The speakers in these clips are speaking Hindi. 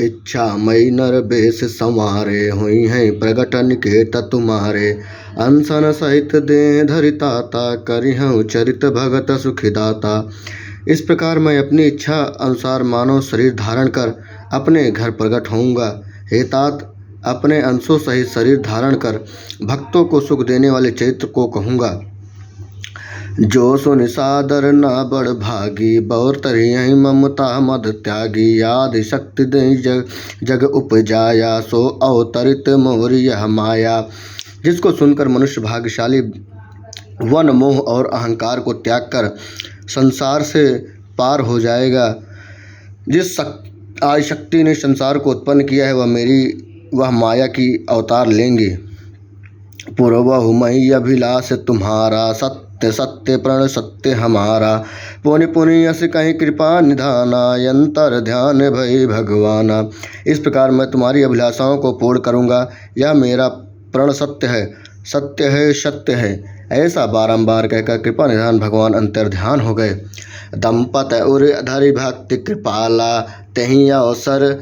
इच्छा मई नर बेस संवारे, हुई हैं प्रगट निकेत तुम्हारे। अनशन सहित दे धरिताता, करिहूँ चरित भगत सुखिदाता। इस प्रकार मैं अपनी इच्छा अनुसार मानव शरीर धारण कर अपने घर प्रकट होऊंगा। हे तात, अपने अंशों सहित शरीर धारण कर भक्तों को सुख देने वाले चरित्र को कहूँगा। जो सुनि सादर न बड़ भागी, बौर तरियहि ममता मद त्यागी। आदि शक्ति दई जग उपजाया, सो अवतरित मोर यह माया। जिसको सुनकर मनुष्य भाग्यशाली वन मोह और अहंकार को त्याग कर संसार से पार हो जाएगा। जिस आदि शक्ति ने संसार को उत्पन्न किया है वह माया की अवतार लेंगे। पूर्वहु मही अभिलाष तुम्हारा, सत्य सत्य प्रण सत्य हमारा। पुनि पुनि यस कहीं कृपा निधाना, यंतर ध्यान भई भगवाना। इस प्रकार मैं तुम्हारी अभिलाषाओं को पूर्ण करूँगा। यह मेरा प्रण सत्य है, सत्य है, सत्य है। ऐसा बारंबार कहकर कृपा निधान भगवान अंतर्ध्यान हो गए। दंपत उर धरि भक्ति कृपाला, तहीं अवसर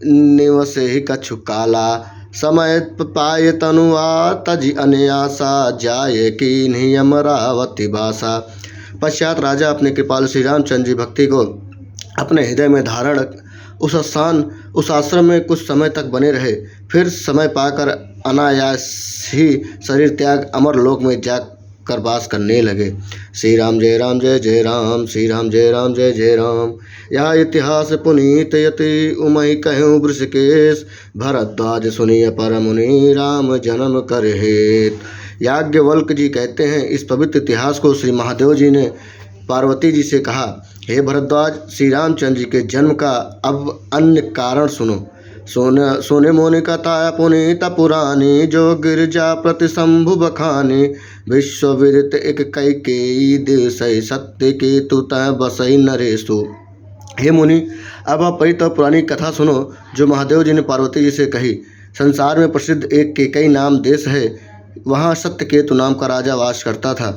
निवसे ही कछु काला। समय पाए तनुआ तजि अनयासा, जाए की अमरावती बासा। पश्चात राजा अपने कृपालु श्री रामचंद्र जी भक्ति को अपने हृदय में धारण उस आश्रम में कुछ समय तक बने रहे। फिर समय पाकर अनायास ही शरीर त्याग अमर लोक में जाकर वास करने लगे। श्री राम जय राम जय जय राम, श्री राम जय राम जय जय राम। यह इतिहास पुनीत यति उमहि कहूँ वृषकेश, भरद्वाज सुनिय परम मुनि राम जन्म कर हेत। याज्ञवल्क जी कहते हैं, इस पवित्र इतिहास को श्री महादेव जी ने पार्वती जी से कहा, हे भरद्वाज, श्री रामचंद्र जी के जन्म का अब अन्य कारण सुनो। सोने मोने कथा पुनीत पुरानी, जो गिरजा प्रति शंभु बखानी। विश्व विदित एक कैकेयी, देसई सत्य के तुत बसई नरेशु। हे मुनि, अब आप पवित्र पुरानी कथा सुनो जो महादेव जी ने पार्वती जी से कही। संसार में प्रसिद्ध एक केकई नाम देश है, वहाँ सत्यकेतु नाम का राजा वास करता था।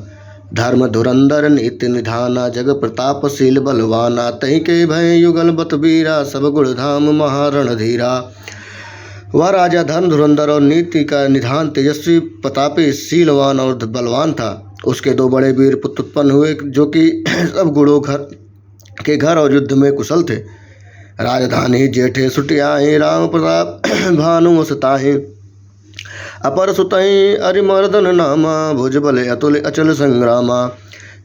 धर्म धुरंधर नीति निधाना, जग प्रतापशील बलवाना। तहीं के भय युगल बत बीरा, सब गुण धाम महारण धीरा। वह राजा धर्म धुरंधर और नीति का निधान, तेजस्वी, प्रतापी, शीलवान और बलवान था। उसके दो बड़े वीर पुत्र उत्पन्न हुए जो कि सब गुणों के घर और युद्ध में कुशल थे। राजधानी जेठे सुटियाए, राम प्रताप भानु सताहे। अपर सुतई अरिमर्दन नामा, भुज बल अतुल अचल संग्रामा।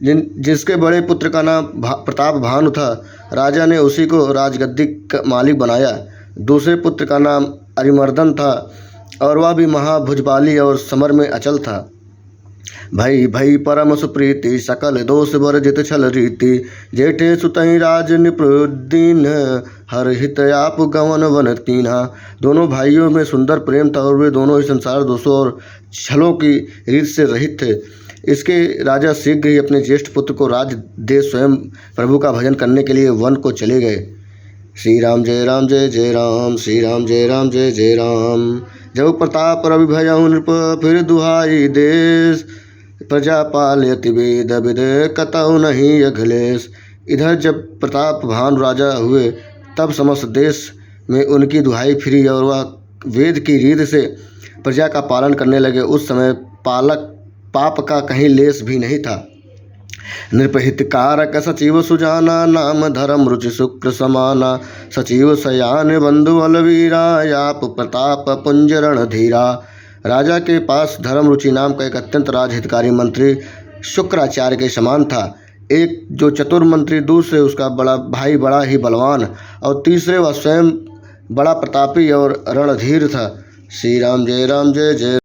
जिसके बड़े पुत्र का नाम प्रताप भानु था, राजा ने उसी को राजगद्दी का मालिक बनाया। दूसरे पुत्र का नाम अरिमर्दन था और वह भी महाभुजबाली और समर में अचल था। भई भई परम सुप्रीति, सकल दोष वर्जित छल रीति। जेठे सुतई राज निपुदीन, हर हित आप गवन वन तीन्हा। दोनों भाइयों में सुंदर प्रेम था और वे दोनों ही संसार दोषों और छलों की रीत से रहित थे। इसके राजा शीघ्र ही अपने ज्येष्ठ पुत्र को राज दे स्वयं प्रभु का भजन करने के लिए वन को चले गए। श्री राम जय राम जय जय राम, श्री राम जय राम जय जय राम। जब प्रताप रवि भयउ नृप, फिर दुहाई देश। प्रजा पालयति वेद विद, कतहु नहीं अखिलेश। इधर जब प्रताप भानु राजा हुए तब समस्त देश में उनकी दुहाई फिरी और वह वेद की रीत से प्रजा का पालन करने लगे। उस समय पाप का कहीं लेस भी नहीं था। नृपहितकारक सचिव सुजाना, नाम धर्म रुचि शुक्र समाना। सचिव सयान बंधु बलवीरा, आप प्रताप पुंजरण धीरा। राजा के पास धर्म रुचि नाम का एक अत्यंत राजहितकारी मंत्री शुक्राचार्य के समान था। एक जो चतुर मंत्री, दूसरे उसका बड़ा भाई बड़ा ही बलवान और तीसरे वह स्वयं बड़ा प्रतापी और रणधीर था। श्री राम जय जय